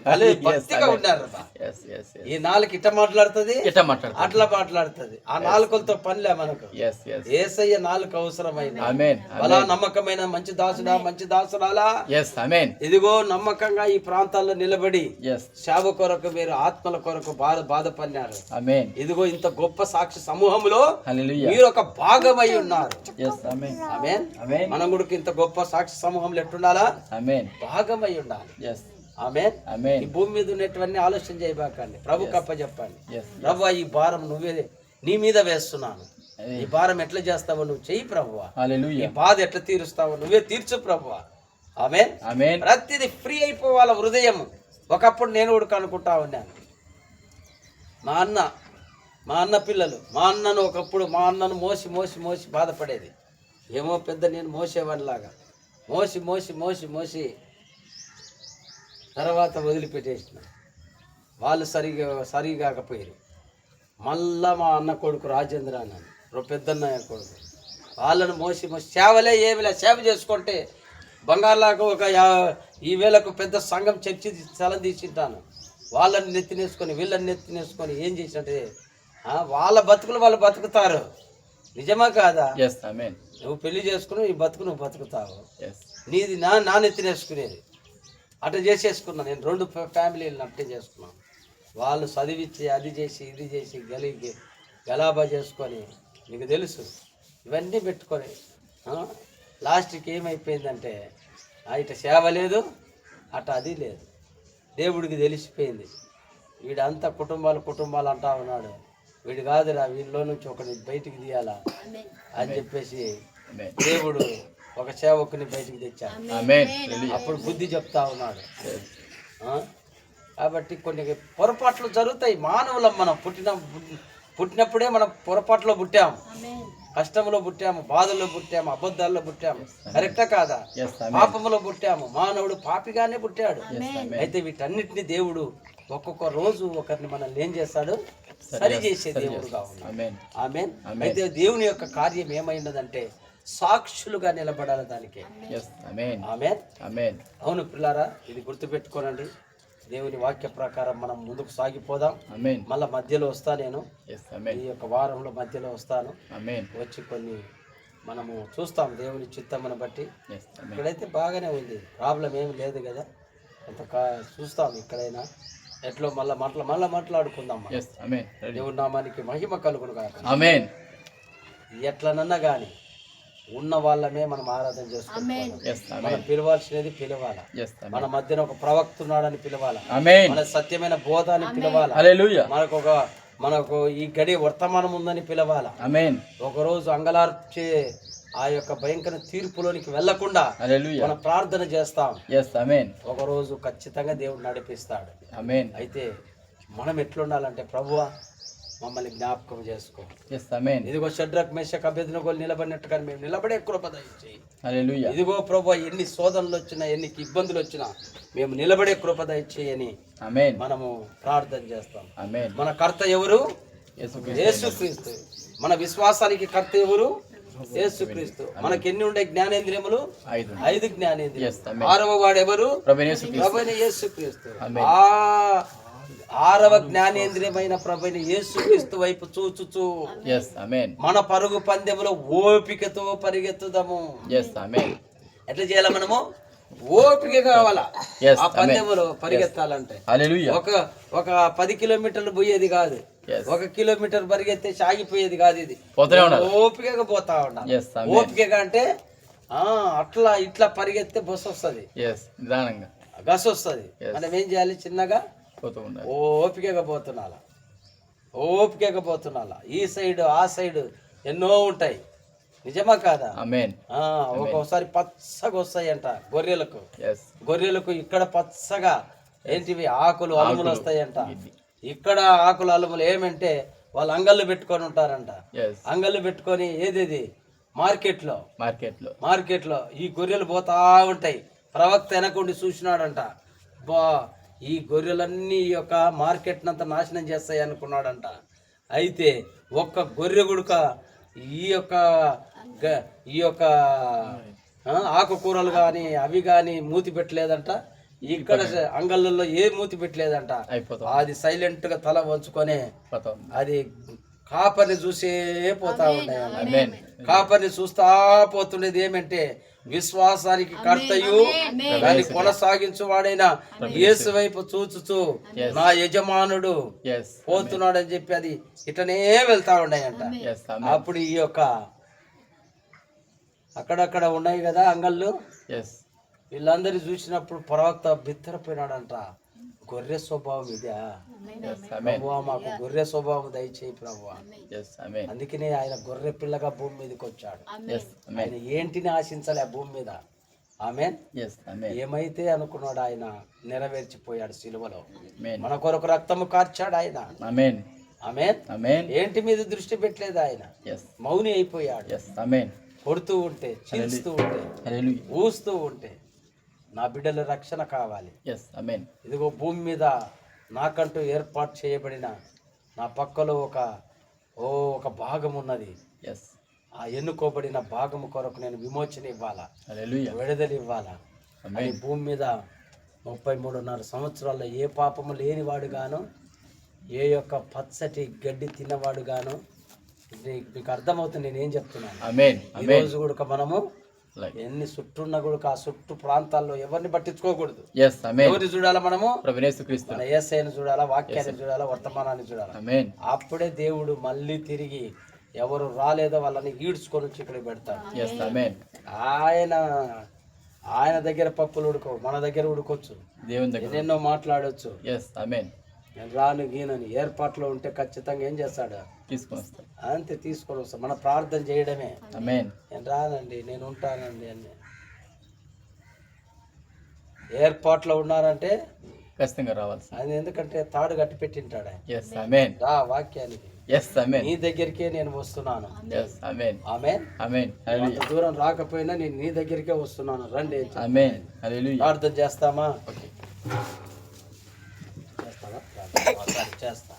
భలే భక్తిగా ఉన్నారు. Yes, yes, yes. ఈ నాలుగు ఇట్ట మాట్లాడుతుంది, ఇట్లా మాట్లాడు. అట్లా మాట్లాడుతుంది. ఆ నాలుకలతో పనిలే మనకు. Yes, yes. యేసయ్య నాలుక అవసరమైన Amen. అలా నమ్మకమైన మంచి దాసుడా, మంచి దాసురాలా, Yes, amen. ఇదిగో నమ్మకంగా ఈ ప్రాంతాల్లో నిలబడి Yes, సేవ కొరకు మీరు ఆత్మల కొరకు బాధపడినారు. amen. ఇదిగో ఇంత గొప్ప సాక్షి సమూహంలో Hallelujah. మీరు ఒక భాగమై ఉన్నారు. Yes, amen. ఆమేన్. Amen. మనం కూడా ఇంత గొప్ప సాక్షి సమూహంలో ఎట్టుండాలా? Amen. భాగమై ఉండాలి. Yes, ఆమేన్. amen. ఈ భూమి మీద ఉన్నటువంటి ఆలోచన చేయబాకండి, ప్రభు కప్ప చెప్పండి. Yes. ప్రభువా ఈ భారం నువ్వే నీ మీద వేస్తున్నాను, ఈ భారం ఎట్లా చేస్తావో నువ్వు చెయ్యి ప్రభువా, ఈ Hallelujah. బాధ ఎట్లా తీరుస్తావో నువ్వే తీర్చు ప్రభువా. ఆమేన్. Amen. ప్రతిది ఫ్రీ అయిపోవాల హృదయం. ఒకప్పుడు నేను కూడా అనుకుంటా ఉన్నాను, మా అన్న పిల్లలు, మా అన్నను మోసి మోసి మోసి బాధపడేది. ఏమో పెద్ద నేను మోసేవాడిలాగా మోసి తర్వాత వదిలిపెట్టేసిన. వాళ్ళు సరిగాకపోయారు. మళ్ళా మా అన్న కొడుకు రాజేంద్ర అన్నాను, పెద్దన్నయ్య కొడుకు, వాళ్ళను మోసి సేవలే ఏమిలే, సేవ చేసుకుంటే బంగారులాగా ఒక ఈ వేళకు పెద్ద సంఘం చర్చి స్థలం తీసుకుంటాను. వాళ్ళని నెత్తినేసుకొని వీళ్ళని నెత్తినేసుకొని ఏం చేసినట్టే వాళ్ళ బతుకులు వాళ్ళు బతుకుతారు. నిజమా కాదా? Yes, amen. నువ్వు పెళ్లి చేసుకుని ఈ బతుకు నువ్వు బతుకుతావు, Yes, నీది నా నెత్తినేసుకునేది. అట్లా చేసేసుకున్నా నేను. 2 ఫ్యామిలీలను అట్టే చేసుకున్నాను. వాళ్ళు చదివించి అది చేసి ఇది చేసి గలాబా చేసుకొని, మీకు తెలుసు ఇవన్నీ పెట్టుకొని లాస్ట్కి ఏమైపోయిందంటే ఇట సేవ లేదు, అట అది లేదు. దేవుడికి తెలిసిపోయింది, వీడంతా కుటుంబాలు అంటా ఉన్నాడు, వీడు కాదురా, వీళ్ళలో నుంచి ఒకటి బయటికి తీయాలా అని చెప్పేసి amen. దేవుడు ఒక సేవకుని బయటికి తెచ్చాడు. Amen. అప్పుడు బుద్ధి చెప్తా ఉన్నాడు. Yes, కాబట్టి కొన్ని పొరపాట్లు జరుగుతాయి. మానవులం మనం పుట్టినప్పుడే మనం పొరపాట్లో పుట్టాము, కష్టంలో పుట్టాము, బాధల్లో పుట్టాము, అబద్ధాల్లో పుట్టాము. కరెక్టా కాదా? yes, amen. పాపంలో పుట్టాము. మానవుడు పాపిగానే పుట్టాడు. Yes, amen. అయితే వీటన్నిటిని దేవుడు ఒక్కొక్క రోజు ఒకరిని మనల్ని ఏం చేస్తాడు? సరి చేసే దేవుడుగా ఉన్నాడు. Amen. ఆమేన్. Amen. అయితే దేవుని యొక్క కార్యం ఏమైనదంటే సాక్షులుగా నిలబడాలి దానికి. Yes, amen. ఆమేన్. Amen. అవును పిల్లారా, ఇది గుర్తుపెట్టుకోనండి. దేవుని వాక్య ప్రకారం మనం ముందుకు సాగిపోదాం. Amen. మళ్ళా మధ్యలో వస్తా నేను, Yes, amen. ఈ యొక్క వారంలో మధ్యలో వస్తాను. Amen. వచ్చి కొన్ని మనము చూస్తాం దేవుని చిత్తమును బట్టి. Yes, amen. ఇక్కడైతే బాగానే ఉంది, ప్రాబ్లం ఏమి లేదు కదా. కొంత చూస్తాం ఇక్కడైనా ఎట్లో మళ్ళా మాట్లాడుకుందాం. Yes, amen. Ready. దేవుని నామానికి మహిమ కలుగును కాక. Amen. ఎట్లనన్నా కానీ ఉన్న వాళ్ళమే మనం ఆరాధన చేసుకోవాలి. Yes, మనం amen. పిలవాల్సినది పిలవాలా. Yes, amen. మన మధ్యన ఒక ప్రవక్త ఉన్నాడని పిలవాలా, Amen. మన సత్యమైన బోధ అని పిలవాలా, Hallelujah. మనకు ఈ గడి వర్తమానం ఉందని పిలవాలా. Amen. ఒకరోజు అంగలార్చే ఆ యొక్క భయంకర తీర్పులోనికి వెళ్లకుండా Hallelujah. మనం ప్రార్థన చేస్తాం. Yes, amen. ఒకరోజు ఖచ్చితంగా దేవుడు నడిపిస్తాడు. Amen. అయితే మనం ఎట్లుండాలంటే, ప్రభువా మమ్మల్ని జ్ఞాపకం చేసుకో. Yes, amen. ఇదిగో షడ్రక్ మేషక్ అబేద్నెగోలు నిలబడినట్టుగా మేము నిలబడే కృప దయచేయి. Hallelujah. ఇదిగో ప్రభువా ఎన్ని శోధనలు వచ్చినా ఎన్ని ఇబ్బందులు వచ్చినా మేము నిలబడే కృప దయచేయని Amen. మనము ప్రార్థన చేస్తాం. Amen. మన కర్త ఎవరు? యేసుక్రీస్తు. యేసుక్రీస్తు. మన విశ్వాసానికి కర్త ఎవరు? యేసుక్రీస్తు. మనకి ఎన్ని ఉండే జ్ఞానేంద్రియములు? 5 జ్ఞానేంద్రియములు. Yes, amen. 6వ వాడు ఎవరు? ప్రభువైన యేసుక్రీస్తు. ప్రభువైన యేసుక్రీస్తు. Amen. ఆ 6వ జ్ఞానేంద్రియమైన ప్రభువైన యేసుక్రీస్తు వైపు చూచుచు Yes, amen. మన పరుగు పందెములో ఓపికతో పరిగెత్తుదాము. Yes, amen. ఎట్లా చేయాలి? మనము ఓపిక కావాలా Yes, ఆ amen. పందెములో పరిగెత్తాలంటే. Hallelujah. ఒక 10 కిలోమీటర్లు పోయేది కాదు, Yes. 1 కిలోమీటర్ పరిగెత్తే ఆగిపోయేది కాదు. ఇది పోతూనే ఉండాలి. ఓపికగా పోతా ఉండాలి. Yes, amen. ఓపికగా అంటే అట్లా ఇట్లా పరిగెత్తే బస్సు వస్తుంది, Yes, నిదానంగా గస్ వస్తుంది. Yes. మనం ఏం చేయాలి? చిన్నగా పోతూ ఉండాలి. ఓపికగా పోతున్నాలా. ఈ సైడ్ ఆ సైడ్ ఎన్నో ఉంటాయి. నిజమా కాదా? Amen. ఒక్కోసారి పచ్చగా వస్తాయంట గొర్రెలకు. Yes. గొర్రెలకు ఇక్కడ పచ్చగా ఏంటివి ఆకులు అలుములు వస్తాయంట. ఇది. ఇక్కడ ఆకులు అలుములు ఏమంటే వాళ్ళు అంగళ్ళు పెట్టుకొని ఉంటారంట. Yes. అంగళ్ళు పెట్టుకొని ఏదేది మార్కెట్లో ఈ గొర్రెలు పోతా ఉంటాయి. ప్రవక్త వెనకుండి చూసినాడంట, ఈ గొర్రెలన్నీ ఈ యొక్క మార్కెట్ నంతా నాశనం చేస్తాయి అనుకున్నాడంట. అయితే ఒక్క గొర్రె గుడుక ఈ యొక్క ఆకుకూరలు కానీ అవి కానీ మూతి పెట్టలేదంట. ఇక్కడ అంగళ్ళల్లో ఏ మూతి పెట్టలేదంట. అయిపోతాం. అది సైలెంట్ గా తల వంచుకొని పోతాం. అది కాపర్ని చూసే పోతా ఉన్నాయి. ఆమేన్. కాపర్ని చూస్తా పోతుండేది ఏమంటే విశ్వాసానికి కర్తయు దాన్ని కొనసాగించు వాడైన యేసు వైపు చూచుచు నా యజమానుడు Yes. పోతున్నాడు అని చెప్పి అది ఇటనే వెళ్తా ఉన్నాయంట. Yes. Amen. అప్పుడు ఈ యొక్క అక్కడక్కడ ఉన్నాయి కదా అంగళ్ళు, Yes. వీళ్ళందరూ చూసినప్పుడు ప్రవక్త బిత్తరపోయినాడంట. గొర్రె స్వభావం ఇదే Yes. Amen. ప్రభువా, మాకు గొర్రె స్వభావం దయచేయి ప్రభువా. Yes. Amen. అందుకనే ఆయన గొర్రె పిల్లగా భూమి మీదకి వచ్చాడు. Yes. Amen. ఆయన ఏంటిని ఆశించాలి ఆ భూమి మీద. ఆమెన్. Yes. Amen. ఏమైతే అనుకున్నాడు ఆయన నెరవేర్చిపోయాడు సిలువలో. Amen. మన కొరకు రక్తము కార్చాడు ఆయన. Amen. ఆమెన్. Amen. ఏంటి మీద దృష్టి పెట్టలేదు ఆయన. Yes. మౌని అయిపోయాడు. Yes. Amen. కొడుతూ ఉంటే, చీల్స్తూ ఉంటే, Hallelujah. ఊస్తూ ఉంటే నా బిడ్డల రక్షణ కావాలి. Yes. Amen. ఇదిగో భూమి మీద నాకంటూ ఏర్పాటు చేయబడిన నా పక్కలో ఒక భాగం ఉన్నది. Yes. ఆ ఎన్నుకోబడిన భాగము కొరకు నేను విమోచన ఇవ్వాలా, Hallelujah. విడుదల ఇవ్వాలా. Amen. అని భూమి మీద 33.5 సంవత్సరాల్లో ఏ పాపము లేనివాడు గాను, ఏ యొక్క పచ్చటి గడ్డి తిన్నవాడు గాను. మీకు అర్థమవుతుంది నేను ఏం చెప్తున్నాను. Amen. ఈ Amen. రోజు కూడా మనము Like. ఎన్ని చుట్టూన్నా కూడా ఆ చుట్టూ ప్రాంతాల్లో ఎవరిని పట్టించుకోకూడదు. Yes. Amen. ఎవరిని చూడాలా మనము? ప్రభు యేసుక్రీస్తు. మన యేసయ్యను చూడాలా, వాక్యాన్ని చూడాలా, వర్తమానాన్ని చూడాలా. Amen. అప్పుడే దేవుడు మళ్ళీ తిరిగి ఎవరు రాలేదో వాళ్ళని ఈడ్చుకొని వచ్చి ఇక్కడ పెడతాడు. Yes. Amen. ఆయన దగ్గర పప్పులు ఉడుకో, మన దగ్గర ఉడుకోవచ్చు, దేవుని దగ్గర. ఎన్నెన్నో మాట్లాడవచ్చు. Yes. Amen. నేను రాను గీనని ఏర్పాట్లో ఉంటే ఖచ్చితంగా ఏం చేస్తాడు, తీసుకొని వస్తాం. అంతే తీసుకొని వస్తాం. మన ప్రార్థన చేయడమే. Amen. నేను రానండి, నేను ఉంటానండి అని ఏర్పాట్లో ఉన్నారంటే ఖచ్చితంగా రావాల్సి. ఆయన ఎందుకంటే తాడు కట్టి పెట్టింటాడు ఆయన. Yes. Amen. రా వాక్యానికి, Yes. Amen. నీ దగ్గరికే నేను వస్తున్నాను. Yes. Amen. ఆమేన్. Amen. అంత Hallelujah. దూరం రాకపోయినా నేను నీ దగ్గరికే వస్తున్నాను, రండి అని చెప్పి. Amen. Hallelujah. ప్రార్థన చేస్తామా? Okay. చేస్తావా? ప్రార్థన ఒకసారి చేస్తా.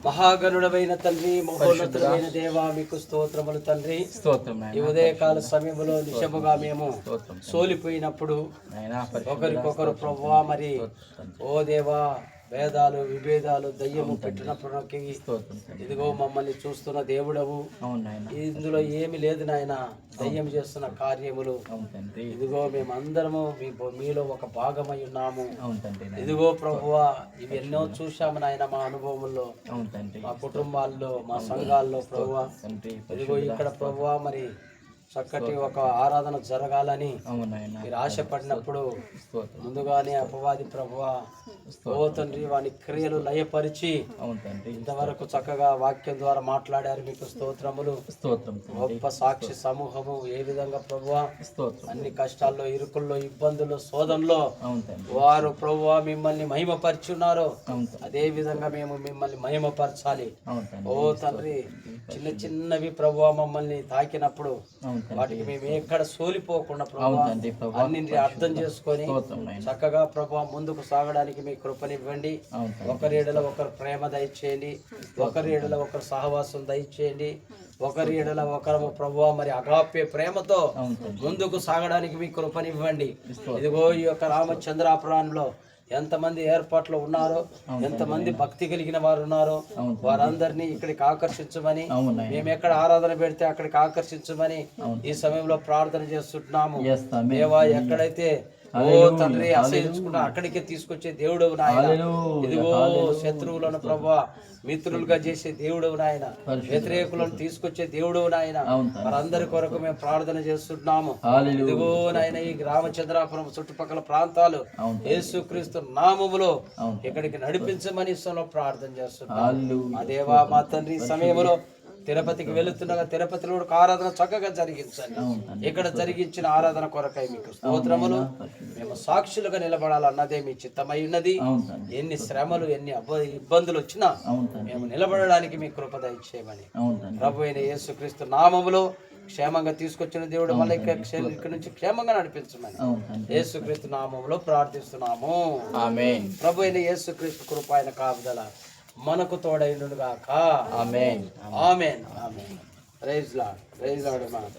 మహాగణుడమైన తండ్రి, మహోన్నతుడైన దేవా, మీకు స్తోత్రములు తండ్రి. స్తోత్రం ఈ నాయనా. ఉదయకాల సమయంలో నిజముగా మేము స్తోత్రం సోలిపోయినప్పుడు నాయనా. ఒకరికొకరు ప్రభువా మరి ఓ దేవా భేదాలు విభేదాలు దయ్యము పెట్టినప్పటికీ స్తోత్రం తండ్రి. ఇదిగో మమ్మల్ని చూస్తున్న దేవుడవు. అవును నాయనా. ఇందులో ఏమి లేదు నాయన, దయ్యం చేస్తున్న కార్యములు. అవును తండ్రి. ఇదిగో మేమందరము మీలో ఒక భాగమై ఉన్నాము. అవును తండ్రి. ఇదిగో ప్రభువా ఇవి ఎన్నో చూశాము నాయన మా అనుభవంలో, అవును తండ్రి. మా కుటుంబాల్లో, మా సంఘాల్లో ప్రభువా. తండ్రి. ఇదిగో ఇక్కడ ప్రభువా మరి చక్కటి ఒక ఆరాధన జరగాలని అవును నాయనా. మీరు ఆశపడినప్పుడు స్తోత్రం. ముందుగానే అపవాది ప్రభువా ఓ తండ్రి వాని క్రియలు లయపరిచి అవును తండ్రి. ఇంతవరకు చక్కగా వాక్యం ద్వారా మాట్లాడారు. మీకు స్తోత్రములు. స్తోత్రం తండ్రి. గొప్ప సాక్షి సమూహము ఏ విధంగా ప్రభువా స్తోత్రం. అన్ని కష్టాల్లో, ఇరుకుల్లో, ఇబ్బందుల్లో, శోధనలో అవును తండ్రి. వారు ప్రభువా మిమ్మల్ని మహిమపరిచున్నారు. అవును తండ్రి. అదే విధంగా మేము మిమ్మల్ని మహిమపరచాలి. అవును తండ్రి. ఓ తండ్రి చిన్న చిన్నవి ప్రభువా మమ్మల్ని తాకినప్పుడు అవును తండ్రి. వాటికి మేము ఎక్కడ సోలిపోకుండా అవును ప్రభువా తండ్రి. ప్రభువా అన్నింటినీ అర్థం చేసుకొని స్తోత్రం నాయనా. చక్కగా ప్రభువా ముందుకు సాగడానికి మీ కృపనివ్వండి. అవును తండ్రి. ఒకరి ఎడల ఒకరు ప్రేమ దయచేయండి, ఒకరి ఎడల ఒకరు సహవాసం దయచేయండి, ఒకరి ఎడల ఒకరు ప్రభువా మరి అగాప్య ప్రేమతో అవును తండ్రి. ముందుకు సాగడానికి మీ కృపనివ్వండి. ఇదిగో ఈ యొక్క రామచంద్రాపురాన్లో ఎంతమంది ఏర్పాట్లు ఉన్నారో, ఎంతమంది భక్తి కలిగిన వారు ఉన్నారో వారందరినీ ఇక్కడికి ఆకర్షించమని, అవును నాయనా. మేము ఎక్కడ ఆరాధన పెడితే అక్కడికి ఆకర్షించమని ఈ సమయంలో ప్రార్థన చేస్తున్నాము. Yes, amen. దేవా ఎక్కడైతే ఓ తండ్రి అసహించుకుంటా అక్కడికే తీసుకొచ్చే దేవుడవు నాయన. హల్లెలూయా. ఇదిగో శత్రువులను ప్రభువా మిత్రులుగా చేసే దేవుడవు నాయన, వ్యతిరేకులను తీసుకొచ్చే దేవుడవు నాయన. అవును తండ్రి. వారందరి కొరకు మేము ప్రార్థన చేస్తున్నాము. హల్లెలూయా. ఇదిగో నాయన ఈ రామచంద్రాపురం చుట్టుపక్కల ప్రాంతాలు అవును. యేసుక్రీస్తు నామములో అవును. ఇక్కడికి నడిపించమని ఇష్టంలో ప్రార్థన చేస్తున్నాము. హల్లెలూయా. మా దేవా మా తండ్రి ఈ సమయంలో తిరుపతికి వెళుతుండగా తిరుపతిలో కూడా ఆరాధన చక్కగా జరిగించండి. అవును తండ్రి. ఇక్కడ జరిగించిన ఆరాధన కొరకై మీకు స్తోత్రములు. మేము సాక్షులుగా నిలబడాలన్నదే మీ చిత్తమై ఉన్నది. అవును తండ్రి. ఎన్ని శ్రమలు ఎన్ని ఇబ్బందులు వచ్చినా అవును తండ్రి. మేము నిలబడడానికి మీ కృప దయచేయమని అవును తండ్రి. ప్రభు అయిన యేసుక్రీస్తు నామములో క్షేమంగా తీసుకొచ్చిన దేవుడు మళ్ళీ ఇక్కడ నుంచి క్షేమంగా నడిపించమని అవును తండ్రి. యేసుక్రీస్తు నామములో ప్రార్థిస్తున్నాము. ఆమేన్. ప్రభు అయిన యేసుక్రీస్తు కృప ఆయన కాపుదల మనకు తోడైండును గాక. Amen. Amen. Amen. Praise Lord. Praise lord.